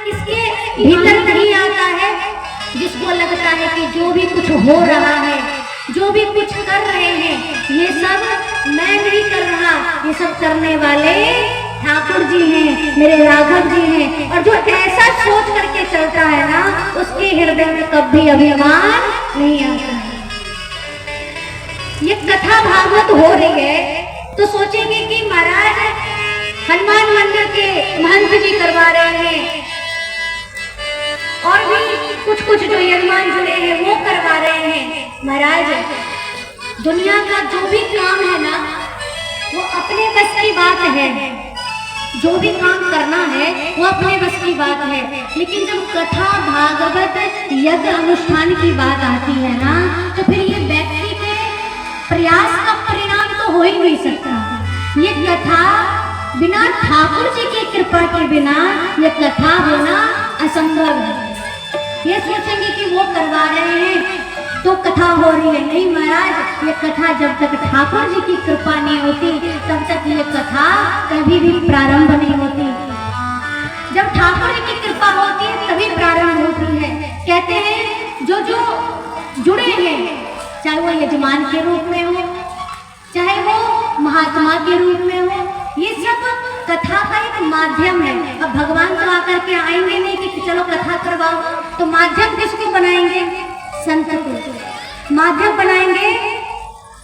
इसके भीतर नहीं आता है, जिसको लगता है कि जो भी कुछ हो रहा है, जो भी कुछ कर रहे हैं, ये सब मैं नहीं कर रहा, ये सब करने वाले ठाकुर जी हैं, मेरे राघव जी हैं। और जो ऐसा सोच करके चलता है ना, उसके हृदय में कभी अभिमान नहीं आता है। ये कथा भागवत हो रही है तो सोचेंगे कि महाराज हनुमान मंदिर के महंत जी करवा रहे हैं, और भी कुछ जो यजमान जुड़े हैं वो करवा रहे हैं। महाराज दुनिया का जो भी काम है ना, वो अपने बस की बात है, जो भी काम करना है वो अपने बस की बात है। लेकिन जब कथा भागवत यज्ञ अनुष्ठान की बात आती है ना, तो फिर ये व्यक्ति के प्रयास का परिणाम तो हो ही नहीं सकता। ये कथा बिना ठाकुर जी की कृपा के बिना ये कथा होना असंभव है। ये सोचेंगे कि वो करवा रहे हैं तो कथा हो रही है, नहीं महाराज, ये कथा जब तक ठाकुर जी की कृपा नहीं होती तब तक ये कथा कभी भी प्रारंभ नहीं होती। जब ठाकुर जी की कृपा होती है तभी प्रारंभ होती है। कहते हैं जो जो जुड़े हैं, चाहे वो यजमान के रूप में हो, चाहे वो महात्मा के रूप में हो, ये सब कथा का एक माध्यम है। अब भगवान तो आकर के आएंगे नहीं कि चलो कथा करवाओ, तो माध्यम किसको बनाएंगे? संत को माध्यम बनाएंगे,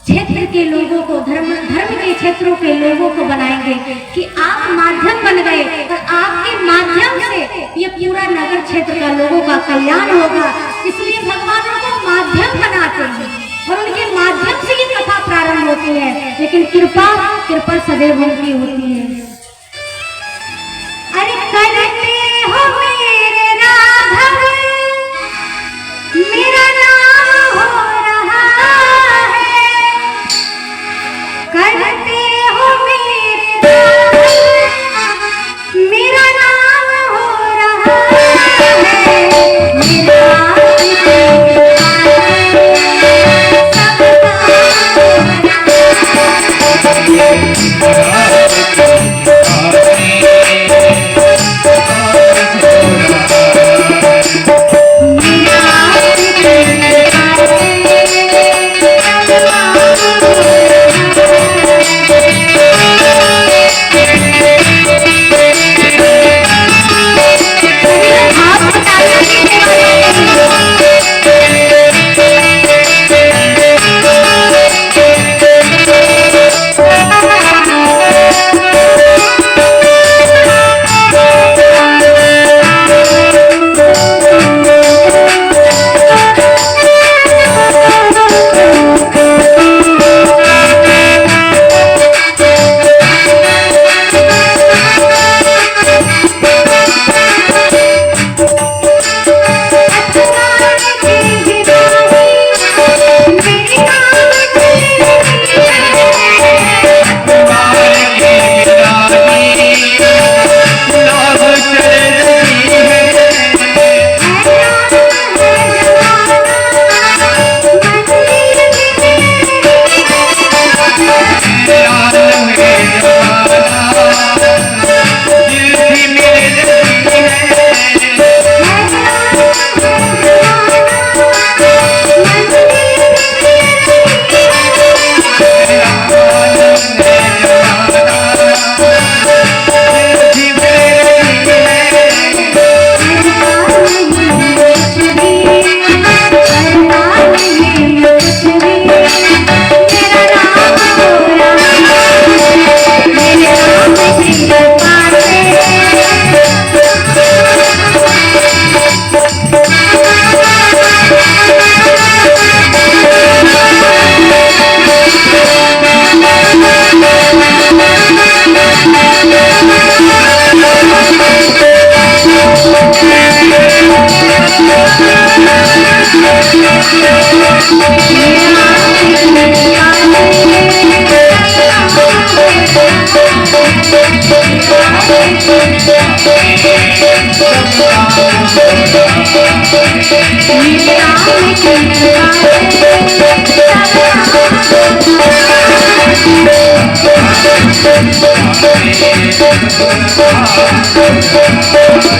क्षेत्र के लोगों को, धर्म के क्षेत्रों के लोगों को बनाएंगे कि आप माध्यम बन गए और आपके माध्यम से ये पूरा नगर क्षेत्र का लोगों का कल्याण होगा। इसलिए भगवानों को माध्यम बनाते हैं और उनके माध्यम से ये कथा प्रारंभ होती है। लेकिन कृपा सदैव उनकी होती है। अरे करते हो मेरे राघव, मेरा नाम हो रहा है, करते हो मेरे राघव, मेरा नाम हो रहा है, मेरा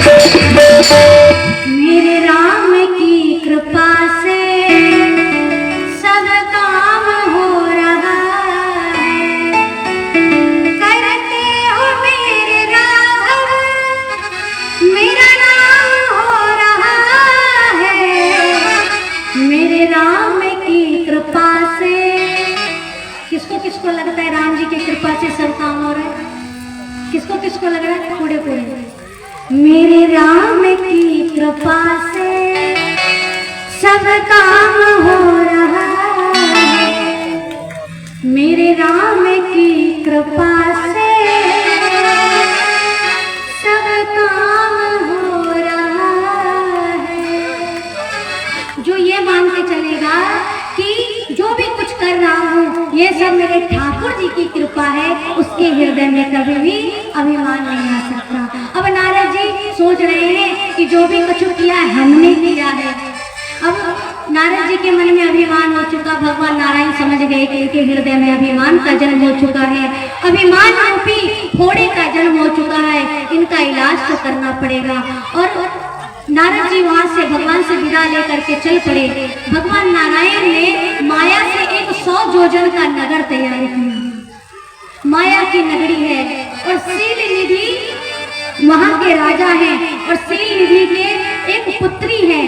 Thank you. किसको किसको लगता है राम जी की कृपा से सब काम हो रहा है? किसको किसको लग रहा है? पूरे पूरे मेरे राम की कृपा से सब काम हो रहा है, मेरे राम की कृपा से सब काम हो रहा है। जो ये मान के चलेगा कि जो भी कुछ कर रहा हूँ ये सब मेरे ठाकुर जी की कृपा है, उसके हृदय में कभी भी अभिमान नहीं आ सकता। अब नारद जी सोच रहे हैं कि जो भी कुछ किया है हमने किया है। अब नारद जी के मन में अभिमान हो चुका, भगवान नारायण समझ गए कि इनके हृदय में अभिमान का जन्म हो चुका है, अभिमान रूपी फोड़े का जन्म हो चुका है, इनका इलाज तो करना पड़ेगा। और नारद जी वहां से भगवान से विदा लेकर के चल पड़े। भगवान नारायण ने माया से एक 100 योजन का नगर तैयार किया। माया की नगरी है और सील निधि वहां के राजा हैं और सील निधि के एक पुत्री है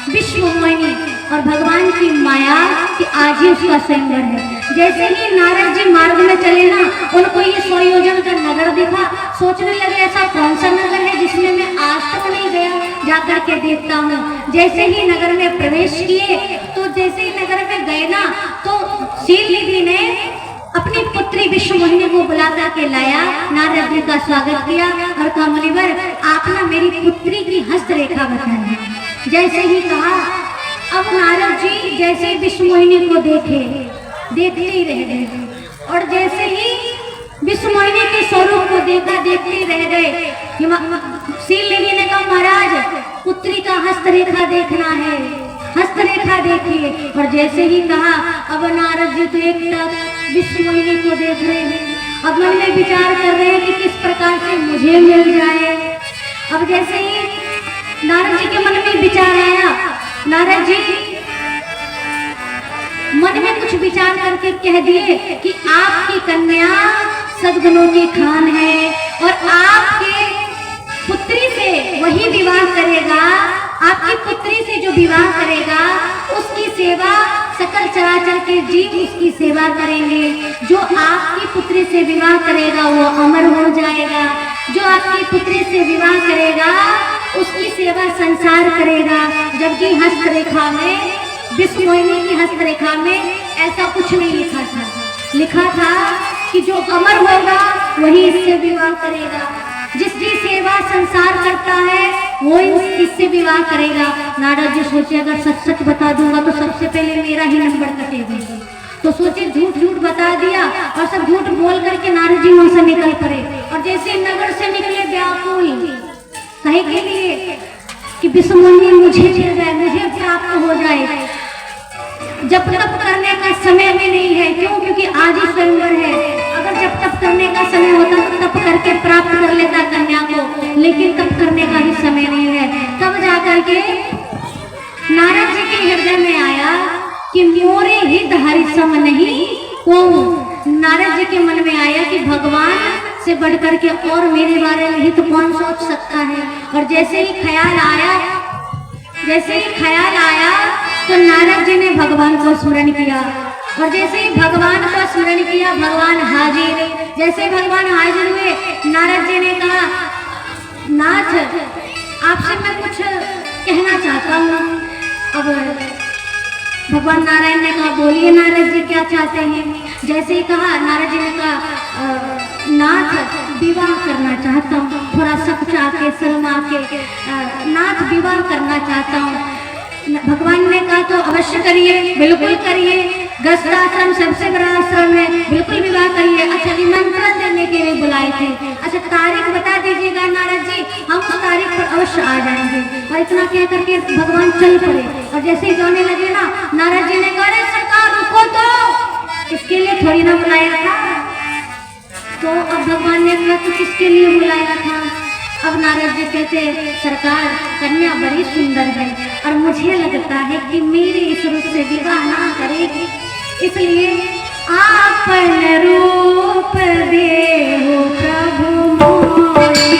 विश्वमोहिनी, और भगवान की माया कि आज ही उसका स्वयंवर है। जैसे ही नारद जी मार्ग में चले ना, उनको ये 100 योजन का नगर दिखा। सोचने लगे ऐसा कौन सा नगर है जिसमें मैं आज तक नहीं गया, जाकर के देखता हूँ। जैसे ही नगर में प्रवेश किए तो जैसे ही नगर में गए ना, तो शीलनिधि ने अपनी पुत्री विश्वमोहिनी को बुला करके लाया, नारद जी का स्वागत किया और कहा मुनिवर आप ना मेरी पुत्री की हस्तरेखा बताइए। जैसे ही कहा, अब नारद जी जैसे ही विश्वमोहिनी को देखते ही रह गए, और जैसे ही विश्वमोहिनी के स्वरूप को देखा देखते ही रह गए। शीलनिधि ने कहा महाराज पुत्री का हस्तरेखा देखना है, हस्तरेखा देखिए। और जैसे ही कहा, अब नारद जी तो एक टक विश्वमोहिनी को देख रहे हैं, अब मन में विचार कर रहे हैं कि किस प्रकार से मुझे मिल जाए। अब जैसे ही नारद जी के मन में विचार आया, नारद जी मन में कुछ विचार करके कह दिए कि आपकी कन्या सद्गुणों की खान है और आपके पुत्री से वही विवाह करेगा, आपकी पुत्री से जो विवाह करेगा उसकी सेवा सकल चराचर के जीव उसकी सेवा करेंगे। जो आपकी पुत्री से विवाह करेगा वो अमर हो जाएगा, जो आपकी पुत्री से विवाह करेगा उसकी सेवा संसार करेगा। जबकि हस्तरेखा में, विश्वमोहिनी की हस्तरेखा में ऐसा कुछ नहीं लिखा था। लिखा था कि जो अमर होगा वही इससे विवाह करेगा, जिसकी सेवा संसार करता है वो इससे विवाह करेगा। नारद जी सोचे अगर सच सच बता दूंगा तो सबसे पहले मेरा ही नंबर कटेगा, तो सोचे झूठ झूठ बता दिया और सब झूठ बोल करके नारद जी वहां से निकल पड़े। और जैसे नगर से निकले व्याकुल कहे के लिए कि विश्वमोहिनी मुझे मिल जाए, मुझे प्राप्त हो जाए। जब तप करने का समय भी नहीं है, क्यों? क्योंकि आज ही स्वयंवर है। अगर जब तप करने का समय होता तो तप करके प्राप्त कर लेता कन्या को, लेकिन तप करने का ही समय नहीं है। तब जाकर के नारद जी के हृदय में आया कि मोरे हित हरि सम नहीं को। नारद जी के मन में आया कि भगवान से बढ़कर के और मेरे बारे में हित कौन सोच सकता है। और जैसे ही ख्याल आया तो नारद जी ने भगवान को स्मरण किया, और जैसे ही भगवान को स्मरण किया भगवान हाजिर। जैसे भगवान हाजिर हुए, नारद जी ने कहा नाथ आपसे मैं कुछ कहना चाहता हूँ। अब भगवान नारायण ने कहा बोलिए नारद जी क्या चाहते हैं। जैसे ही कहा, नारद जी ने कहा नाथ विवाह करना चाहता हूँ, थोड़ा सच्चा के शर्मा के नाथ विवाह करना चाहता हूँ। भगवान ने कहा तो अवश्य करिए, बिल्कुल करिए, गृहस्थाश्रम सबसे बड़ा आश्रम है, बिल्कुल विवाह करिए। अच्छा निमंत्रण देने के लिए बुलाए थे, अच्छा तारीख बता दीजिएगा नारद जी, हम उस तारीख पर अवश्य आ जाएंगे। और इतना कह करके भगवान चल पड़े। और जैसे ही जाने लगे ना, नारद जी ने कहा अरे सरकार रुको तो, इसके लिए थोड़ी ना बुलाया था। तो अब भगवान ने कहा तो किसके लिए बुलाया था। अब नारद जी कहते सरकार कन्या बड़ी सुंदर है और मुझे लगता है कि मेरे इस रूप से विवाह ना करेगी, इसलिए आपन रूप देहो प्रभु मोरे।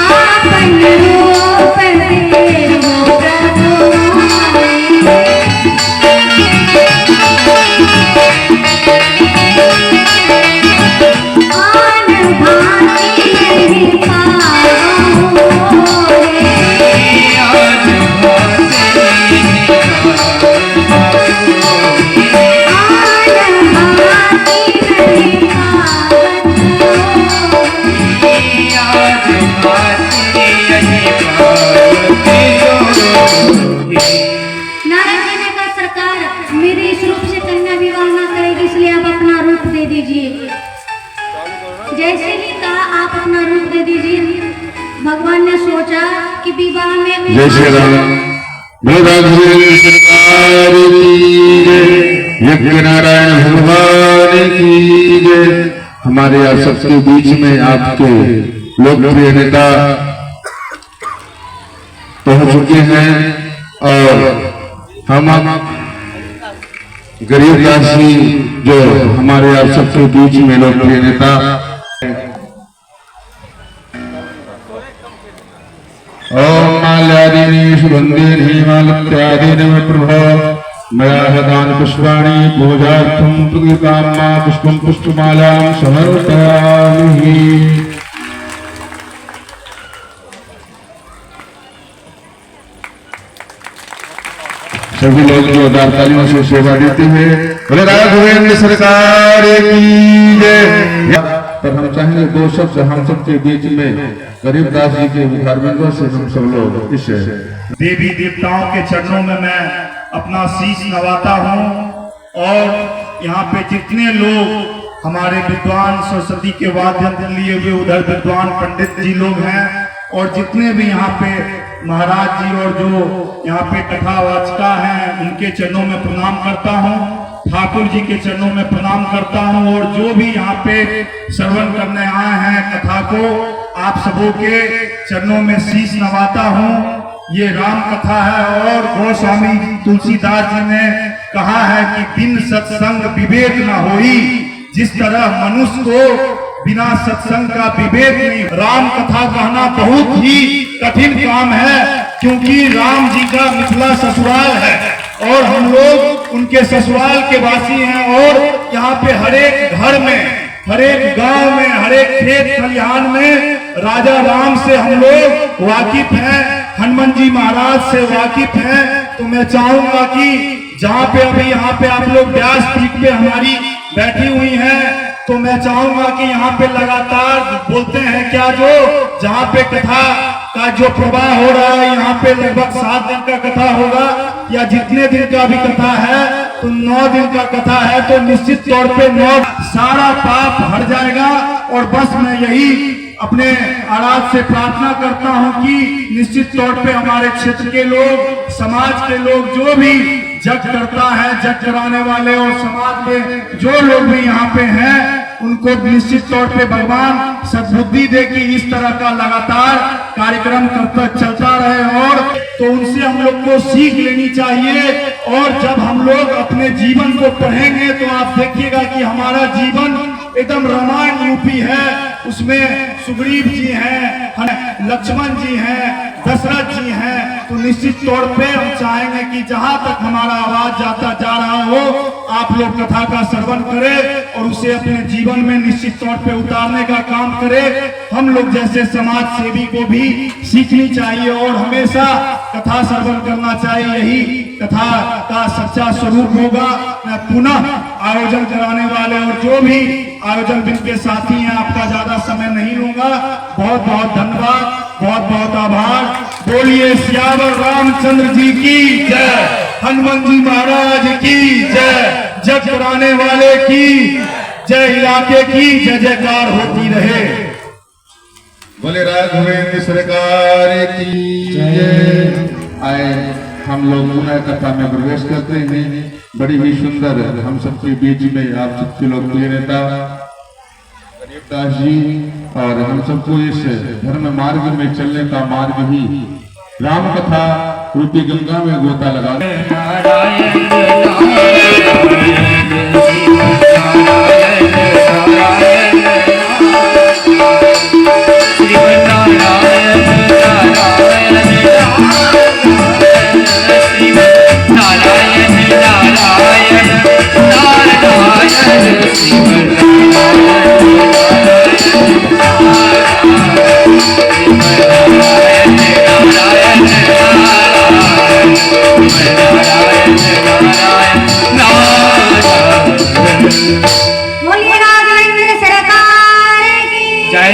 आपन रूप देहो जैसे ही कहा आप अपना रूप दे दीजिए, भगवान ने सोचा कि विवाह में जय श्री राम। सरकार की जय, यज्ञ नारायण भगवान की जय। हमारे आप सबके बीच में आपके लोकप्रिय नेता पहुंच चुके हैं और हम गरीब दासी जो हमारे आप सबके बीच में लोकप्रिय नेता ओम माल्यादीनीश वंदेन मालत्यादीन प्रभो मयाहदान पुष्पाणि पूजार्थं प्रदीपाम्मा पुष्पं पुष्पमालां समर्पयामि। सभी लोग जोरदार तालियों से सेवा देते हुए बोले राघवेंद्र सरकार की जय। पर हम चाहेंगे दो शब्द हम सबके बीच में गरीबदास जी के मुखारबिंदों से हम सब लोग इस देवी देवताओं के चरणों में मैं अपना शीश नवाता हूँ। और यहाँ पे जितने लोग हमारे विद्वान सरस्वती के वाद्य लिए हुए उधर विद्वान पंडित जी लोग हैं और जितने भी यहाँ पे महाराज जी और जो यहाँ पे कथावाचिका हैं उनके चरणों में प्रणाम करता हूँ। ठाकुर जी के चरणों में प्रणाम करता हूँ और जो भी यहाँ पे श्रवण करने आए हैं कथा को आप सबों के चरणों में शीश नवाता हूँ। ये राम कथा है और गोस्वामी तुलसीदास जी ने कहा है कि बिन सत्संग विवेक न होई, जिस तरह मनुष्य को बिना सत्संग का विवेक नहीं। राम कथा कहना बहुत ही कठिन काम है क्योंकि राम जी का मिथिला ससुराल है और हम लोग उनके ससुराल के वासी हैं और यहाँ पे हर एक घर में, हर एक गांव में, हर एक खेत खलिहान में राजा राम से हम लोग वाकिफ हैं, हनुमान जी महाराज से वाकिफ हैं। तो मैं चाहूंगा कि जहाँ पे अभी यहाँ पे आप लोग व्यास पीठ पे हमारी बैठी हुई हैं तो मैं चाहूंगा कि यहाँ पे लगातार बोलते हैं क्या जो जहाँ पे कथा का जो प्रवाह हो रहा है यहाँ पे लगभग 7 दिन का कथा होगा या जितने दिन का भी कथा है तो 9 दिन का कथा है तो निश्चित तौर पे 9 सारा पाप हट जाएगा। और बस मैं यही अपने आराध से प्रार्थना करता हूं कि निश्चित तौर पे हमारे क्षेत्र के लोग, समाज के लोग जो भी जग करता है, जग कराने वाले और समाज के जो लोग भी यहाँ पे हैं उनको निश्चित तौर पे भगवान सद्बुद्धि दे कि इस तरह का लगातार कार्यक्रम करता चलता रहे। और तो उनसे हम लोग को सीख लेनी चाहिए और जब हम लोग अपने जीवन को पढ़ेंगे तो आप देखिएगा कि हमारा जीवन एकदम रामायण यूपी है। उसमें सुग्रीव जी हैं, लक्ष्मण जी हैं, दशरथ जी हैं। तो निश्चित तौर पे हम चाहेंगे कि जहां तक हमारा आवाज जाता जा रहा हो आप लोग कथा का श्रवण करें और उसे अपने जीवन में निश्चित तौर पे उतारने का काम करें। हम लोग जैसे समाज सेवी को भी सीखनी चाहिए और हमेशा कथा श्रवण करना चाहिए। यही कथा का सच्चा स्वरूप होगा। मैं पुनः आयोजन कराने वाले और जो भी आयोजन बिंद के साथी हैं आपका ज्यादा समय नहीं लूंगा। बहुत बहुत धन्यवाद, बहुत बहुत आभार। बोलिए सियावर रामचंद्र जी की जय, हनुमान जी महाराज की जय, जग कराने वाले की जय, इलाके की जय जयकार होती रहे। बोले राघवेंद्र सरकार की जय। आए हम लोग पुनः कथा में प्रवेश करते हैं। बड़ी ही सुंदर हम सबके बीच में आप सबके लोकप्रिय नेता गरीबदास जी और हम सबको इस धर्म मार्ग में चलने का मार्ग ही राम कथा रूपी गंगा में गोता लगा। बोलिए राघवेंद्र सरकार की जय।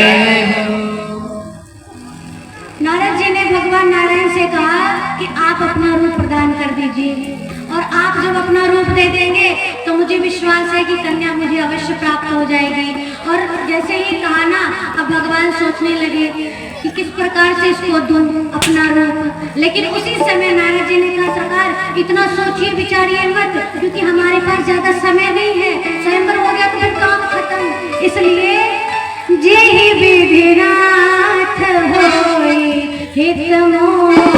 नारद जी ने भगवान नारायण से कहा कि आप अपना रूप प्रदान कर दीजिए और आप जब अपना रूप दे देंगे तो मुझे मुझे विश्वास है कि कन्या मुझे अवश्य प्राप्त हो जाएगी। और जैसे ही कहा ना, अब भगवान सोचने लगे कि किस प्रकार से इसको दूं अपना रूप। लेकिन उसी समय नारद जी ने कहा, सरकार इतना सोचिए विचारिए मत, क्योंकि हमारे पास ज्यादा समय नहीं है, स्वयंवर हो गया तो फिर काम खत्म। इसलिए जे ही विधिनाथ होई हित मोरा,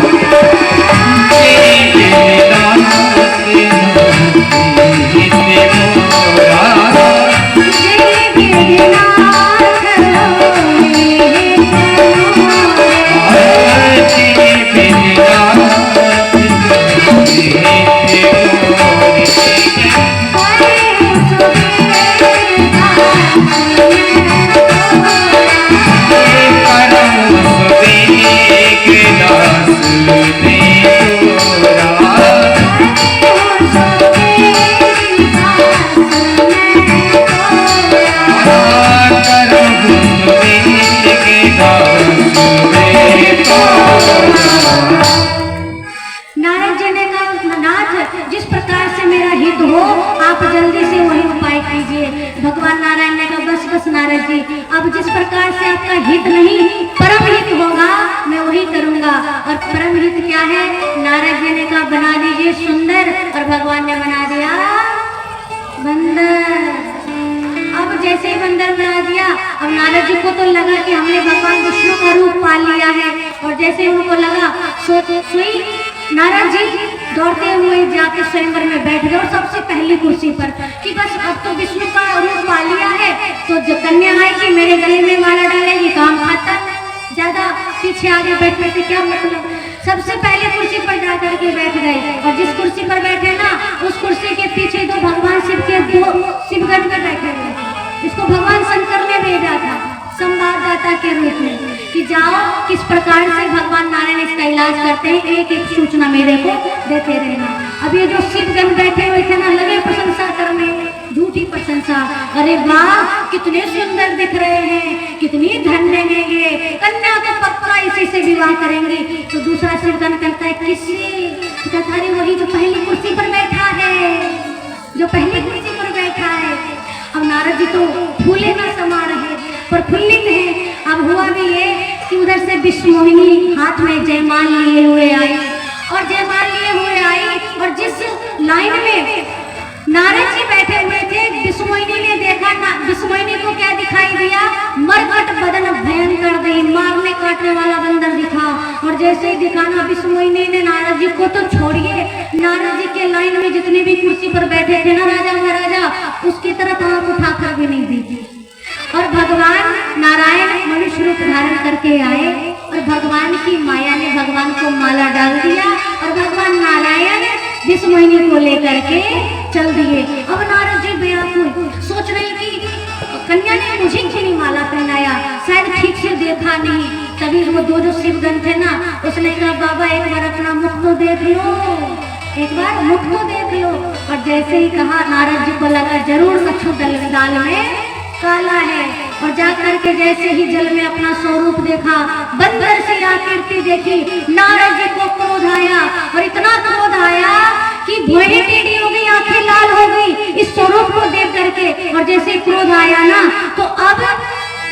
नारद जी ने कहा, नाथ जिस प्रकार से मेरा हित हो आप जल्दी से वही उपाय कीजिए। भगवान नारायण ने कहा, बस बस नारद जी, अब जिस प्रकार से आपका हित नहीं परम हित होगा मैं वही करूंगा। और परम हित क्या है? नारद जी ने कहा, बना दीजिए सुंदर, और भगवान ने बना दिया बंदर। अब जैसे ही बंदर बना दिया, अब नारद जी को तो लगा कि हमने भगवान विष्णु का रूप पा लिया है। और जैसे उनको लगा, सोई नारद जी दौड़ते हुए जाके स्वयंवर में बैठ गए, और सबसे पहली कुर्सी पर, कि बस अब तो विष्णु का रूप पा लिया है, तो जो कन्या आएगी मेरे गले में माला डालेगी, काम खत्म। ज्यादा पीछे आगे बैठने से क्या मतलब। सबसे पहले कुर्सी पर जाकर के बैठ गए, और जिस कुर्सी पर बैठे ना, उस कुर्सी के पीछे तो भगवान शिव के दो शिवगढ़ में बैठे हुए। इसको भगवान शंकर ने भेजा था संवाददाता के रूप में, कि जाओ किस प्रकार से भगवान नारायण इसका इलाज करते हैं, एक एक सूचना मेरे को देते रहना। अब ये जो शिवगण बैठे हुए थे ना, लगे प्रशंसा करने, झूठी प्रशंसा। अरे वाह, कितने सुंदर दिख रहे हैं, कितनी धन्य हैं ये, कन्या तो पक्का इसी से विवाह करेंगे। तो दूसरा शिवगण कहता है, किससे? कहता है, वही जो पहली कुर्सी पर बैठा है, जो पहली कुर्सी पर बैठा है। अब नारद जी तो फूले ना समा रहे, प्रफुल्लित है। अब हुआ भी ये कि उधर से विष्णुमोहिनी हाथ में जयमाल लिए हुए आई, और जयमाल लिए हुए आई, और जिस लाइन में नारद जी बैठे हुए थे, विष्णुमोहिनी ने देखा ना, विष्णुमोहिनी को क्या दिखाई दिया? मरकट बदन भयंकर दही, मारने काटने वाला बंदर दिखा। और जैसे ही दिखा ना, विष्णुमोहिनी ने नारद जी को तो छोड़िए, नारद जी के लाइन में जितने भी कुर्सी पर बैठे थे ना राजा महाराजा, उसकी तरफ आंख उठाकर भी नहीं देखी। और भगवान नारायण मनुष्य रूप धारण करके आए, और भगवान की माया ने भगवान को माला डाल दिया, और भगवान नारायण विष्णुमोहिनी को लेकर के चल दिए। अब नारद जी व्याकुल सोच रहे कि कन्या ने मुझे क्यों नहीं माला पहनाया, शायद ठीक से देखा नहीं। तभी वो दो शिवगण थे ना, उसने कहा, बाबा एक बार अपना मुख तो देख लो, एक बार मुख तो देख लो। और जैसे ही कहा, नारद जी को लगा जरूर कछु दाल में काला है, और जाकर के जैसे ही जल में अपना स्वरूप देखा, बंदर सी आकृति देखी, नारद जी को क्रोध आया, और इतना क्रोध आया कि भौहें टेढ़ी हो गई, आंखें लाल हो गई इस स्वरूप को देख करके। और जैसे क्रोध आया ना, तो अब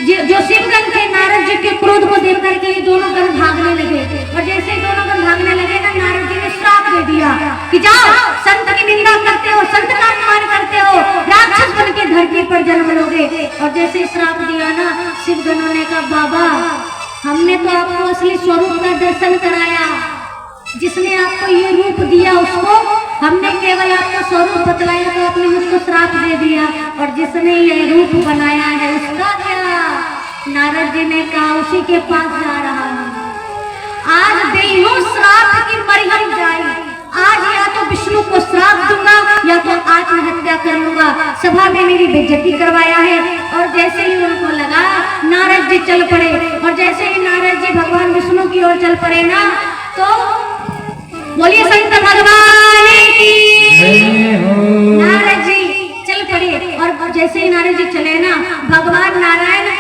जो शिवगण थे नारद जी के क्रोध को देख करके ये दोनों गण भागने लगे। और जैसे ही दोनों गण भागने लगे ना, नारद जी ने श्राप दे दिया कि जाओ, संत की निंदा करते हो, संत का अपमान करते हो, राक्षस बन के धरती पर जन्म लोगे। और जैसे श्राप दिया ना, शिवगणों ने कहा, बाबा हमने तो आपको असली स्वरूप का दर्शन कराया, जिसने आपको ये रूप दिया उसको हमने केवल आपका स्वरूप बतलाया, तो आपने मुझको श्राप दे दिया। और जिसने ये रूप बनाया है उसका क्या? नारद जी ने कहा, उसी के पास जा रहा हूँ। आज देहो श्राप की मरियम जाई, आज या तो विष्णु को श्राप दूंगा या तो आत्महत्या कर लूंगा। सभा में मेरी बेइज्जती करवाया है। और जैसे ही उनको लगा, नारद जी चल पड़े, और जैसे ही नारद जी भगवान विष्णु की ओर चल पड़े ना, तो बोलिए शंकर भगवान की। नारद जी चल पड़े, और जैसे ही नारद जी चले ना, भगवान नारायण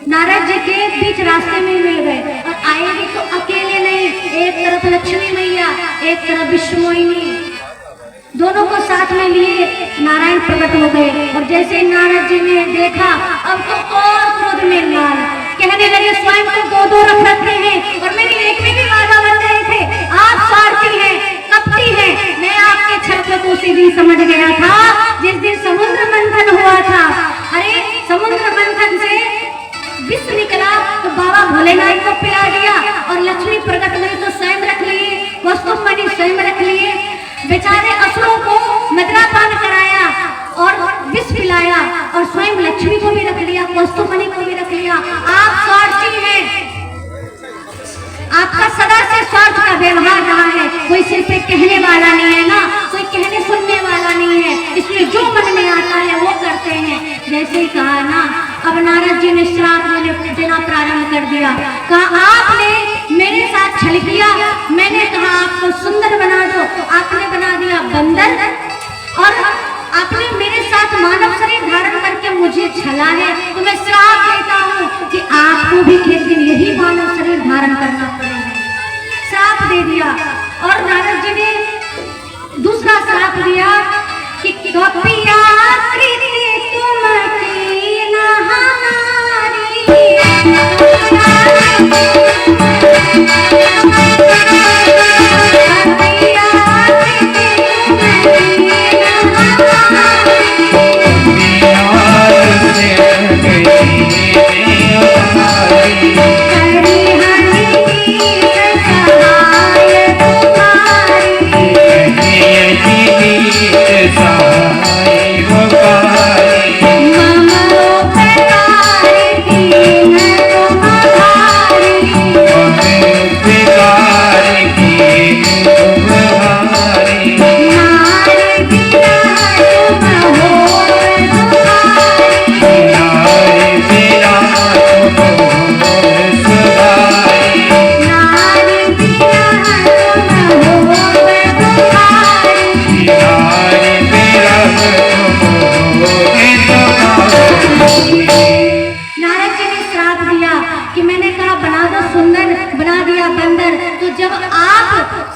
नारद जी के बीच रास्ते में मिल गए। और आएंगे तो अकेले नहीं, एक तरफ लक्ष्मी मैया, एक तरफ विष्णुमोहिनी। दोनों को साथ में लिए नारायण प्रकट हो गए। और जैसे नारद जी ने देखा, अब तो और क्रोध में लाल, कहने लगे स्वयं को दो रख रखे हैं और मेरी एक में भी वादा बन रहे थे। आप स्वार्थी हैं, कपटी हैं। मैं आपके छल को उसी दिन समझ गया था जिस दिन समुद्र मंथन हुआ था। अरे समुद्र मंथन से विष निकला तो बाबा भोलेनाथ को पिला दिया और लक्ष्मी प्रकट हुई तो स्वयं रख लिए, वस्तु मणि स्वयं रख लिए। बेचारे असुरों को मदिरापान कराया और विष पिलाया और स्वयं लक्ष्मी को भी रख लिया, वस्तु मणि को भी रख लिया। आप स्वार्थी हैं, आपका सदा से स्वार्थ का व्यवहार रहा है। कोई सिर्फ कहने वाला नहीं है ना, कोई कहने सुनने वाला नहीं है, इसलिए जो मन में आता है वो करते हैं। जैसे ही कहा ना, अब नारद जी ने श्राप देना प्रारंभ कर दिया। कहा आपने मेरे साथ छल किया, मैंने कहा आपको सुंदर बना दो, आपने बना दिया बंदर, और आपने मेरे साथ मानव शरीर धारण करके मुझे छला है, तो मैं श्राप देता हूँ कि आपको भी एक दिन यही मानव शरीर धारण करना पड़ेगा। श्राप दे दिया। और नारद जी ने दूसरा श्राप दिया कि कपिया कृति तुम की न हमारी,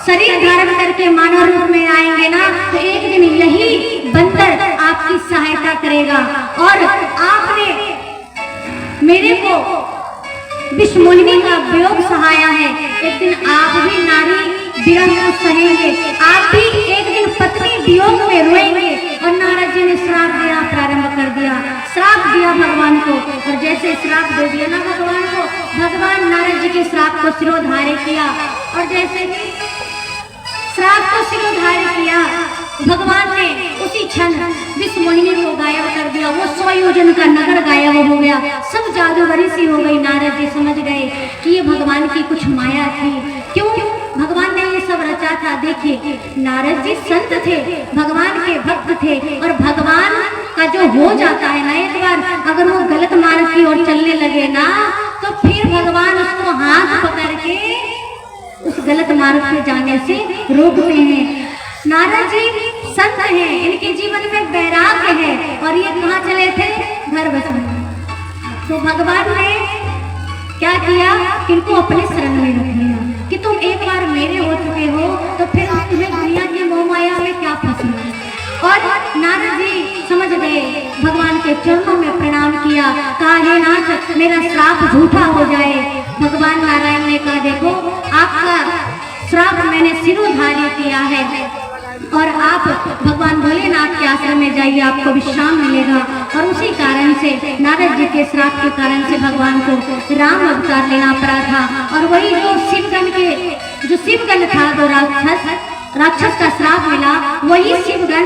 शरीर धारण करके मानव रूप में आएंगे ना, तो एक दिन यही बंदर आपकी सहायता करेगा। और आपने मेरे को विषमोहिनी का वियोग सहाया है, एक दिन आप भी नारी विरह को सहेंगे, आप भी एक दिन पत्नी वियोग में रोएंगे। और नारद जी ने श्राप देना प्रारंभ कर दिया, श्राप दिया भगवान को। और जैसे श्राप दे दिया ना भगवान को, भगवान नारद जी के श्राप को सिरोधार्य किया। और जैसे श्राप को सिरोधार्य किया, भगवान ने उसी क्षण विषमोहिनी को गायब कर दिया। वो 100 योजन का नगर गायब हो गया, सब जादूगरी सी हो गई। नारद जी समझ गए कि ये भगवान की कुछ माया थी। क्यों भगवान ने ये सब रचा था? देखिए, नारद जी संत थे, भगवान के भक्त थे, और भगवान का जो हो जाता है ना एक बार, अगर वो गलत मार्ग की ओर चलने लगे ना, तो फिर भगवान उसको हाथ पकड़ के उस गलत मार्ग पे जाने से रोकते हैं। नारद जी संत हैं, इनके जीवन में वैराग्य है, और ये कहाँ चले थे? घर बसाने। तो भगवान ने क्या किया? इनको अपने शरण में रख लिया कि तुम एक बार मेरे हो चुके हो, तो फिर तुम्हें दुनिया की मोह माया में क्या फंसना। और नारद जी समझ गए, भगवान के चरणों में प्रणाम किया, कहा हे नाथ मेरा श्राप झूठा हो जाए। भगवान नारायण ने कहा देखो, आपका श्राप मैंने सिरोधार्य किया है, और आप भगवान भोलेनाथ के आश्रम में जाइए, आपको विश्राम मिलेगा। और उसी कारण से नारद जी के श्राप के कारण से भगवान को राम अवतार लेना पड़ा था। और वही जो शिवगण था, जो राक्षस का श्राप मिला, वही शिवगण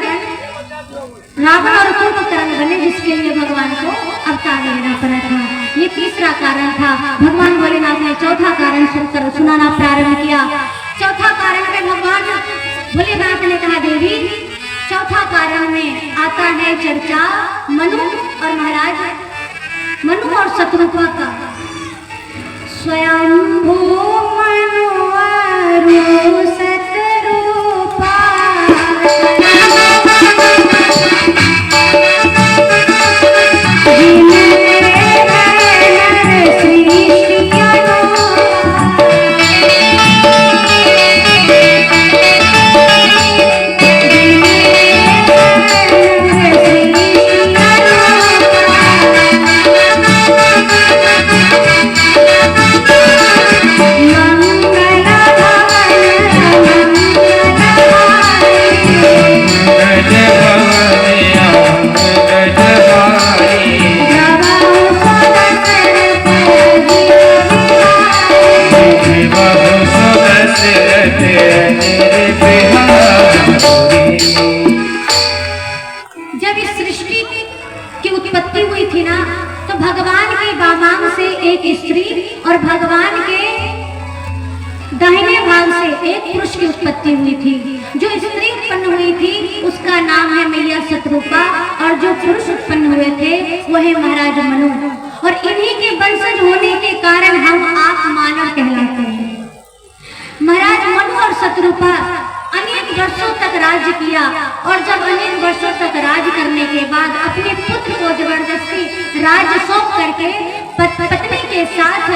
रावण और कुंभकर्ण बने, जिसके लिए भगवान को अवतार लेना पड़ा था। ये तीसरा कारण था। भगवान भोलेनाथ ने चौथा कारण सुनाना प्रारंभ किया। चौथा कारण में भगवान भोलेनाथ ने कहा देवी, चौथा कारण में आता है चर्चा मनु और महाराज मनु और शत्रुपा का। स्वयंभू मनु और शत्रुपा, तो भगवान के वामांग से एक स्त्री और भगवान के दाहिने भाग से एक पुरुष की उत्पत्ति हुई थी। जो स्त्री उत्पन्न हुई थी उसका नाम है मैया शतरूपा और जो पुरुष उत्पन्न हुए थे वह है महाराज मनु। और इन्हीं के वंशज होने के कारण हम आप मानव कहलाते हैं। महाराज मनु और शतरूपा अनेक वर्षों तक राज्य किया और जब अनेक वर्षों तक राज्य करने के बाद अपने पुत्र को जबरदस्ती राज्य सौंप करके पत्नी के साथ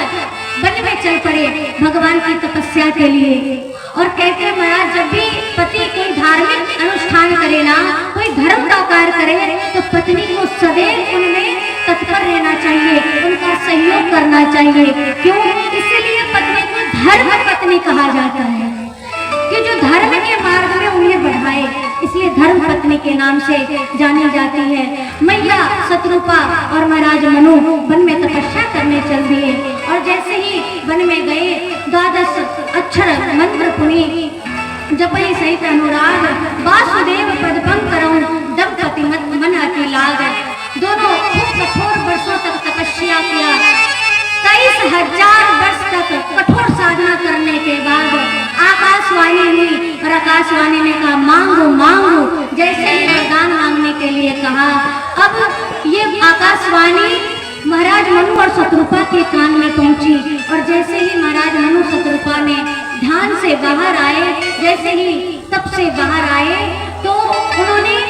वन में चल पड़े भगवान की तपस्या के लिए। और कहते हैं महाराज जब भी पति कोई धार्मिक अनुष्ठान करे ना, कोई धर्म का कार्य करे तो पत्नी को सदैव उनमें तत्पर रहना चाहिए, उनका सहयोग करना चाहिए। क्यों? इसीलिए पत्नी को धर्म पत्नी कहा जाता है कि जो धर्म के मार्ग में उन्हें बढ़ाए, इसलिए धर्म पत्नी के नाम से जानी जाती है। मैया शतरूपा और महाराज मनु वन में तपस्या करने चल दिए और जैसे ही वन में गए 12 अक्षर मंत्र पुनि जपई सहित अनुराग वासुदेव पद पंकरऊं दंपति मन अति लाग। दोनों खूब कठोर वर्षों तक तपस्या किया। 23,000 वर्ष तक कठोर साधना करने के बाद आकाशवाणी हुई और आकाशवाणी ने कहा मांगो मांगो। जैसे ही वरदान मांगने के लिए कहा, अब ये आकाशवाणी महाराज मनु और शतरूपा के कान में पहुंची और जैसे ही महाराज मनु शतरूपा ने ध्यान से बाहर आए, जैसे ही तप से बाहर आए तो उन्होंने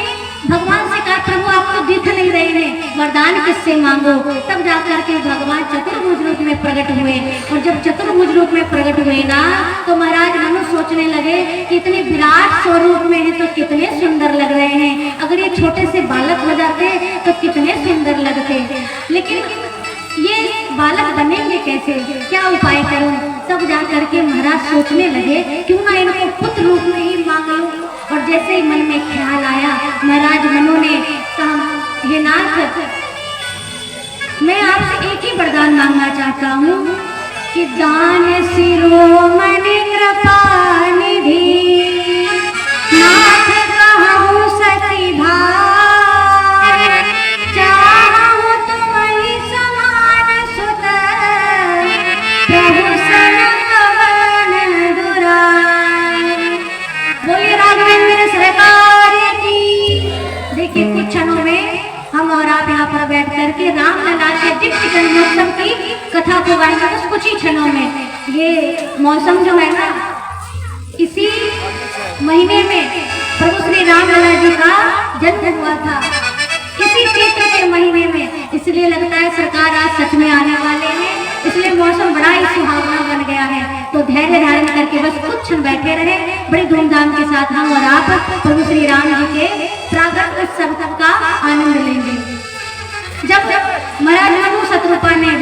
भगवान से कहा प्रभु आप तो दिख नहीं रहे हैं, वरदान किससे मांगो। तब जाकर के भगवान चतुर्भुज रूप में प्रकट हुए और जब चतुर्भुज रूप में प्रकट हुए ना तो महाराज मनु सोचने लगे कि इतने विराट स्वरूप में है तो कितने सुंदर लग रहे हैं, अगर ये छोटे से बालक हो जाते तो कितने सुंदर लगते, लेकिन ये बालक बनेंगे कैसे, क्या उपाय करूं। तब जाकर के महाराज सोचने लगे क्यों ना इनको पुत्र रूप में ही मांग लूं। और जैसे ही मन में ख्याल आया महाराज मनु ने कहा हे नाथ मैं आपसे एक ही वरदान मांगना चाहता हूँ कि दान शिरोमणि कृपा निधि नाथ कहूँ सती भाई चाहूँ तुम्हीं समान सुत प्रभु सनकवन दुराई। बोलिए राघवेंद्र सरकार की। देखिए कुछ क्षणों में हम और आप यहाँ पर बैठ करके रामलला के दिव्य जन्मोत्सव की कथा को गाएंगे। बस कुछ ही क्षणों में ये मौसम जो है ना, इसी महीने में प्रभु श्री रामलला जी का जन्म हुआ था, इसी चैत्र के महीने में, इसलिए लगता है सरकार आज सच में आने वाले हैं, इसलिए मौसम बड़ा ही सुहावना बन गया है। तो धैर्य धारण करके बस कुछ क्षण बैठे रहे, बड़ी धूमधाम के साथ हम और आप प्रभु श्री राम जी के प्रागट उत्सव का आनंद लेंगे। जब महाराज मनु शतरूपा ने